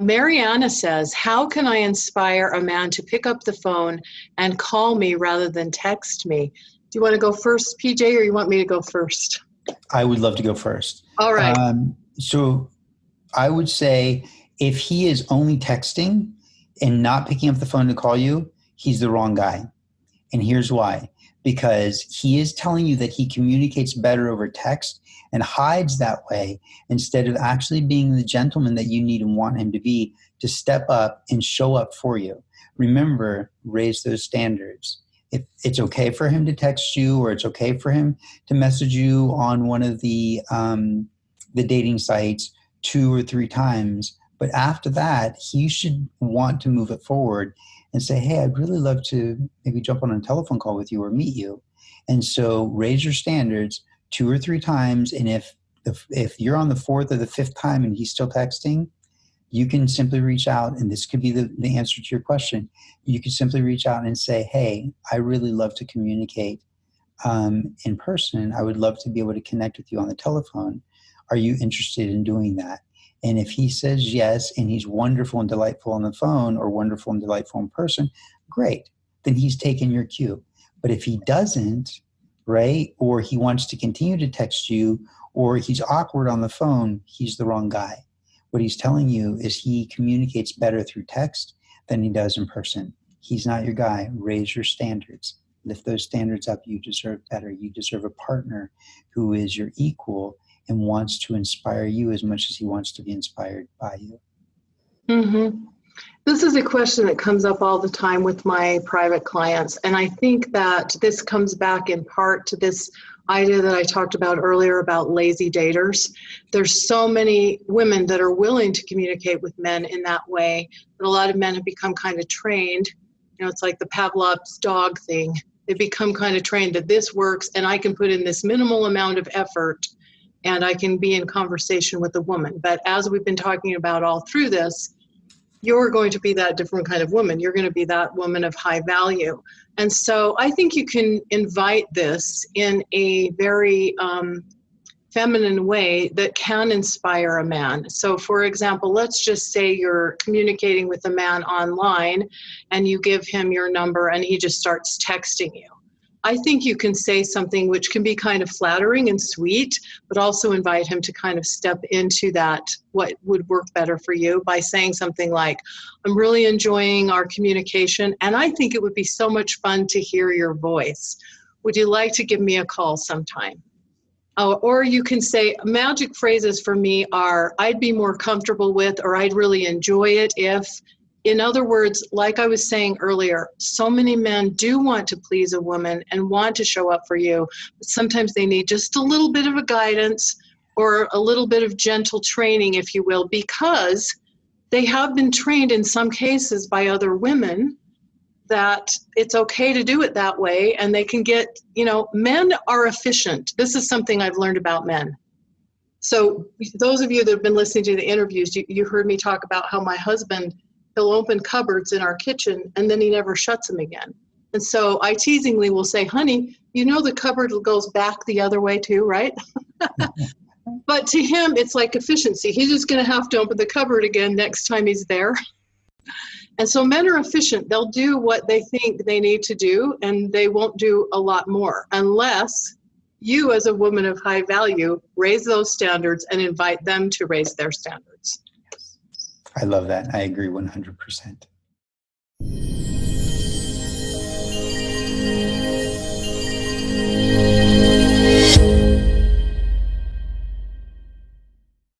Mariana says, how can I inspire a man to pick up the phone and call me rather than text me? Do you want to go first, PJ, or you want me to go first? I would love to go first. All right. So I would say if he is only texting and not picking up the phone to call you, he's the wrong guy. And here's why. Because he is telling you that he communicates better over text and hides that way instead of actually being the gentleman that you need and want him to be, to step up and show up for you. Remember, raise those standards. If it's okay for him to text you, or it's okay for him to message you on one of the dating sites 2 or 3 times, but after that, he should want to move it forward and say, hey, I'd really love to maybe jump on a telephone call with you or meet you. And so raise your standards 2 or 3 times. And if you're on the 4th or the 5th time and he's still texting, you can simply reach out, and this could be the answer to your question. You can simply reach out and say, hey, I really love to communicate in person. I would love to be able to connect with you on the telephone. Are you interested in doing that? And if he says yes, and he's wonderful and delightful on the phone, or wonderful and delightful in person, great. Then he's taken your cue. But if he doesn't, right, or he wants to continue to text you, or he's awkward on the phone, he's the wrong guy. What he's telling you is he communicates better through text than he does in person. He's not your guy. Raise your standards. Lift those standards up. You deserve better. You deserve a partner who is your equal and wants to inspire you as much as he wants to be inspired by you. Mm-hmm. This is a question that comes up all the time with my private clients. And I think that this comes back in part to this idea that I talked about earlier about lazy daters. There's so many women that are willing to communicate with men in that way, but a lot of men have become kind of trained. You know, it's like the Pavlov's dog thing. They become kind of trained that this works and I can put in this minimal amount of effort and I can be in conversation with a woman. But as we've been talking about all through this, you're going to be that different kind of woman. You're going to be that woman of high value. And so I think you can invite this in a very feminine way that can inspire a man. So for example, let's just say you're communicating with a man online and you give him your number and he just starts texting you. I think you can say something which can be kind of flattering and sweet, but also invite him to kind of step into that, what would work better for you, by saying something like, I'm really enjoying our communication, and I think it would be so much fun to hear your voice. Would you like to give me a call sometime? Or you can say, magic phrases for me are, I'd be more comfortable with, or I'd really enjoy it if. In other words, like I was saying earlier, so many men do want to please a woman and want to show up for you, but sometimes they need just a little bit of a guidance or a little bit of gentle training, if you will, because they have been trained in some cases by other women that it's okay to do it that way, and they can get, men are efficient. This is something I've learned about men. So those of you that have been listening to the interviews, you heard me talk about how my husband, he'll open cupboards in our kitchen and then he never shuts them again. And so I teasingly will say, honey, the cupboard goes back the other way too, right? But to him, it's like efficiency. He's just going to have to open the cupboard again next time he's there. And so men are efficient. They'll do what they think they need to do, and they won't do a lot more unless you, as a woman of high value, raise those standards and invite them to raise their standards. I love that. I agree 100%.